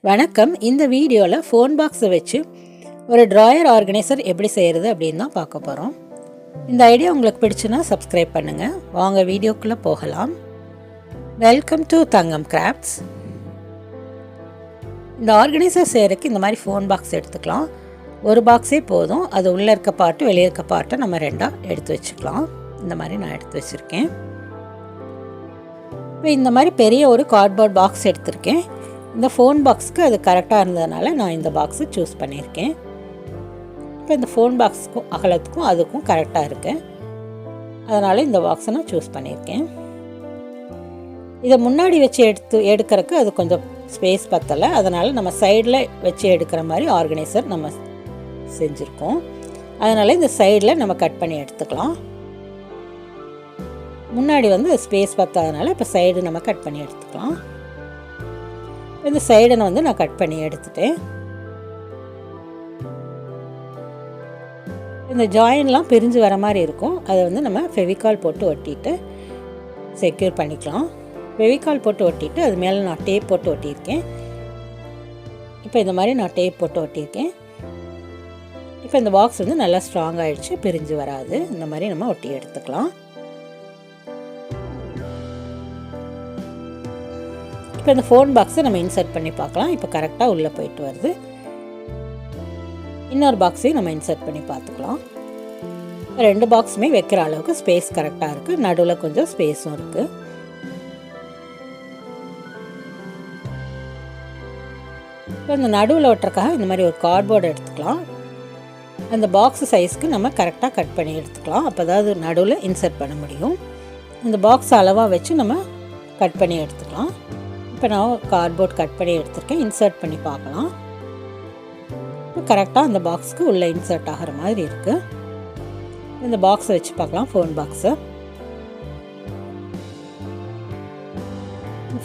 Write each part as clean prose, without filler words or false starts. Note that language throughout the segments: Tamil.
வணக்கம். இந்த வீடியோவில் ஃபோன் பாக்ஸை வச்சு ஒரு ட்ராயர் ஆர்கனைசர் எப்படி செய்கிறது அப்படின்னு தான் பார்க்க போகிறோம். இந்த ஐடியா உங்களுக்கு பிடிச்சுன்னா சப்ஸ்கிரைப் பண்ணுங்கள். வாங்க வீடியோக்குள்ளே போகலாம். Welcome to Thangam crafts. இந்த ஆர்கனைசர் செய்கிறதுக்கு இந்த மாதிரி ஃபோன் பாக்ஸ் எடுத்துக்கலாம். ஒரு பாக்ஸே போதும். அது உள்ளே இருக்க பார்ட்டு வெளியே இருக்க பார்ட்டை நம்ம ரெண்டாக எடுத்து வச்சுக்கலாம். இந்த மாதிரி நான் எடுத்து வச்சுருக்கேன். இப்போ இந்த மாதிரி பெரிய ஒரு கார்ட்போர்ட் பாக்ஸ் எடுத்திருக்கேன். இந்த ஃபோன் பாக்ஸுக்கு அது கரெக்டாக இருந்ததுனால நான் இந்த பாக்ஸை சூஸ் பண்ணியிருக்கேன். இப்போ இந்த ஃபோன் பாக்ஸுக்கும் அகலத்துக்கும் அதுக்கும் கரெக்டாக இருக்குது. அதனால் இந்த பாக்ஸை நான் சூஸ் பண்ணியிருக்கேன். இதை முன்னாடி வச்சு எடுக்கிறதுக்கு அது கொஞ்சம் ஸ்பேஸ் பத்தலை. அதனால் நம்ம சைடில் வச்சு எடுக்கிற மாதிரி ஆர்கனைசர் நம்ம செஞ்சுருக்கோம். அதனால் இந்த சைடில் நம்ம கட் பண்ணி எடுத்துக்கலாம். முன்னாடி ஸ்பேஸ் பத்தாதனால இப்போ சைடு நம்ம கட் பண்ணி எடுத்துக்கலாம். இந்த சைடை நான் கட் பண்ணி எடுத்துட்டேன். இந்த ஜாயின்லாம் பிரிஞ்சு வர மாதிரி இருக்கும். அதை நம்ம ஃபெவிகால் போட்டு ஒட்டிட்டு செக்யூர் பண்ணிக்கலாம். ஃபெவிகால் போட்டு ஒட்டிட்டு அது மேலே நான் டேப் போட்டு ஒட்டியிருக்கேன். இப்போ இந்த மாதிரி நான் டேப் போட்டு ஒட்டியிருக்கேன். இப்போ இந்த பாக்ஸ் நல்லா ஸ்ட்ராங் ஆகிடுச்சு, பிரிஞ்சு வராது. இந்த மாதிரி நம்ம ஒட்டி எடுத்துக்கலாம். இப்போ இந்த ஃபோன் பாக்ஸை நம்ம இன்சர்ட் பண்ணி பார்க்கலாம். இப்போ கரெக்டாக உள்ளே போயிட்டு வருது. இன்னொரு பாக்ஸையும் நம்ம இன்சர்ட் பண்ணி பார்த்துக்கலாம். ரெண்டு பாக்ஸுமே வைக்கிற அளவுக்கு ஸ்பேஸ் கரெக்டாக இருக்குது. நடுவில் கொஞ்சம் ஸ்பேஸும் இருக்குது. இப்போ இந்த நடுவில் ஒட்டுறக்காக இந்த மாதிரி ஒரு கார்ட்போர்டு எடுத்துக்கலாம். அந்த பாக்ஸ் சைஸ்க்கு நம்ம கரெக்டாக கட் பண்ணி எடுத்துக்கலாம். அப்போ அதாவது நடுவில் இன்சர்ட் பண்ண முடியும். இந்த பாக்ஸ் அளவாக வச்சு நம்ம கட் பண்ணி எடுத்துக்கலாம். இப்போ நான் கார்ட்போர்ட் கட் பண்ணி எடுத்துருக்கேன். இன்சர்ட் பண்ணி பார்க்கலாம். இப்போ கரெக்டாக அந்த பாக்ஸுக்கு உள்ளே இன்சர்ட் ஆகிற மாதிரி இருக்குது. இந்த பாக்ஸை வச்சு பார்க்கலாம். ஃபோன் பாக்ஸை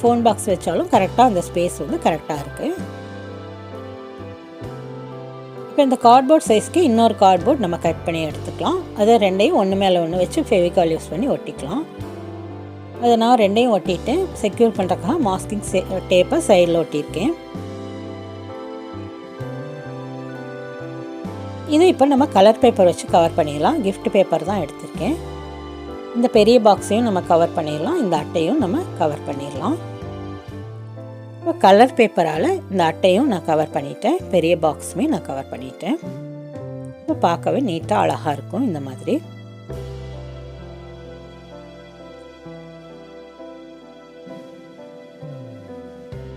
ஃபோன் பாக்ஸ் வச்சாலும் கரெக்டாக அந்த ஸ்பேஸ் கரெக்டாக இருக்குது. இப்போ இந்த கார்ட்போர்ட் சைஸ்க்கு இன்னொரு கார்ட்போர்ட் நம்ம கட் பண்ணி எடுத்துக்கலாம். அதை ரெண்டையும் ஒன்று மேலே ஒன்று வச்சு ஃபெவிகால் யூஸ் பண்ணி ஒட்டிக்கலாம். அதை நான் ரெண்டையும் ஒட்டிட்டு செக்யூர் பண்ணுறதுக்காக மாஸ்கிங் டேப்பை சைடில் ஒட்டியிருக்கேன். இது இப்போ நம்ம கலர் பேப்பர் வச்சு கவர் பண்ணிடலாம். கிஃப்ட் பேப்பர் தான் எடுத்திருக்கேன். இந்த பெரிய பாக்ஸையும் நம்ம கவர் பண்ணிடலாம். இந்த அட்டையும் நம்ம கவர் பண்ணிடலாம். இப்போ கலர் பேப்பரால் இந்த அட்டையும் நான் கவர் பண்ணிட்டேன். பெரிய பாக்ஸுமே நான் கவர் பண்ணிட்டேன். இப்போ பார்க்கவே நீட்டாக அழகாக இருக்கும். இந்த மாதிரி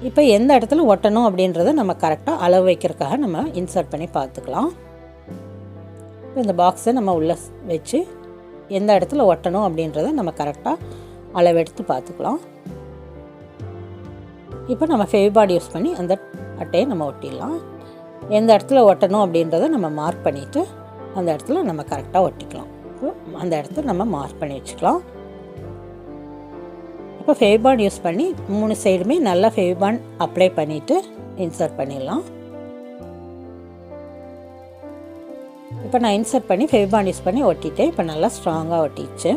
இப்போ எந்த இடத்துல ஒட்டணும் அப்படின்றத நம்ம கரெக்டாக அளவு வைக்கிறதுக்காக நம்ம இன்சர்ட் பண்ணி பார்த்துக்கலாம். இப்போ இந்த பாக்ஸை நம்ம உள்ளே வச்சு எந்த இடத்துல ஒட்டணும் அப்படின்றத நம்ம கரெக்டாக அளவெடுத்து பார்த்துக்கலாம். இப்போ நம்ம ஃபெவிபாட் யூஸ் பண்ணி அந்த அட்டையை நம்ம ஒட்டிடலாம். எந்த இடத்துல ஒட்டணும் அப்படின்றத நம்ம மார்க் பண்ணிவிட்டு அந்த இடத்துல நம்ம கரெக்டாக ஒட்டிக்கலாம். இப்போ அந்த இடத்துல நம்ம மார்க் பண்ணி வச்சுக்கலாம். இப்போ ஃபெவிபாண்ட் யூஸ் பண்ணி 3 சைடுமே நல்லா ஃபெவிபாண்ட் அப்ளை பண்ணிவிட்டு இன்சர்ட் பண்ணிடலாம். இப்போ நான் இன்சர்ட் பண்ணி ஃபெவிபாண்ட் யூஸ் பண்ணி ஒட்டிட்டேன். இப்போ நல்லா ஸ்ட்ராங்காக ஒட்டிடுச்சு.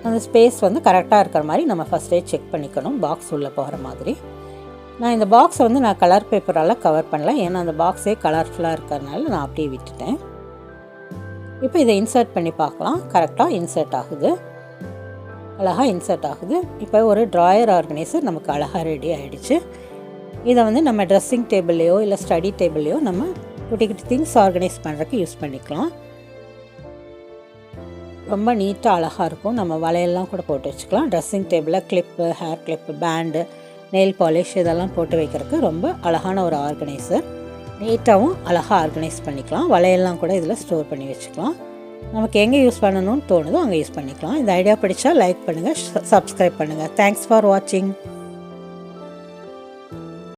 அந்த ஸ்பேஸ் கரெக்டாக இருக்கிற மாதிரி நம்ம ஃபஸ்ட்டே செக் பண்ணிக்கணும். பாக்ஸ் உள்ளே போகிற மாதிரி. நான் இந்த பாக்ஸை நான் கலர் பேப்பரால் கவர் பண்ணல. ஏன்னா அந்த பாக்ஸே கலர்ஃபுல்லாக இருக்கிறதுனால நான் அப்படியே விட்டுட்டேன். இப்போ இதை இன்சர்ட் பண்ணி பார்க்கலாம். கரெக்டாக இன்சர்ட் ஆகுது. அழகாக இன்சர்ட் ஆகுது. இப்போ ஒரு ட்ராயர் ஆர்கனைசர் நமக்கு அழகாக ரெடி ஆகிடுச்சு. இதை நம்ம ட்ரெஸ்ஸிங் டேபிள்லையோ இல்லை ஸ்டடி டேபிள்லையோ நம்ம குட்டி குட்டி திங்ஸ் ஆர்கனைஸ் பண்ணுறதுக்கு யூஸ் பண்ணிக்கலாம். ரொம்ப நீட்டாக அழகாக இருக்கும். நம்ம வளையல்லாம் கூட போட்டு வச்சுக்கலாம். ட்ரெஸ்ஸிங் டேபிளில் clip, hair clip, band, nail polish இதெல்லாம் போட்டு வைக்கிறதுக்கு ரொம்ப அழகான ஒரு ஆர்கனைசர். நீட்டாகவும் அழகாக ஆர்கனைஸ் பண்ணிக்கலாம். வளையல்லாம் கூட இதில் ஸ்டோர் பண்ணி வச்சுக்கலாம். நமக்கு எங்கே யூஸ் பண்ணணும்னு தோணுதோ அங்கே யூஸ் பண்ணிக்கலாம். இந்த ஐடியா பிடிச்சா லைக் பண்ணுங்கள், சப்ஸ்கிரைப் பண்ணுங்கள். தேங்க்ஸ் ஃபார் வாட்சிங்.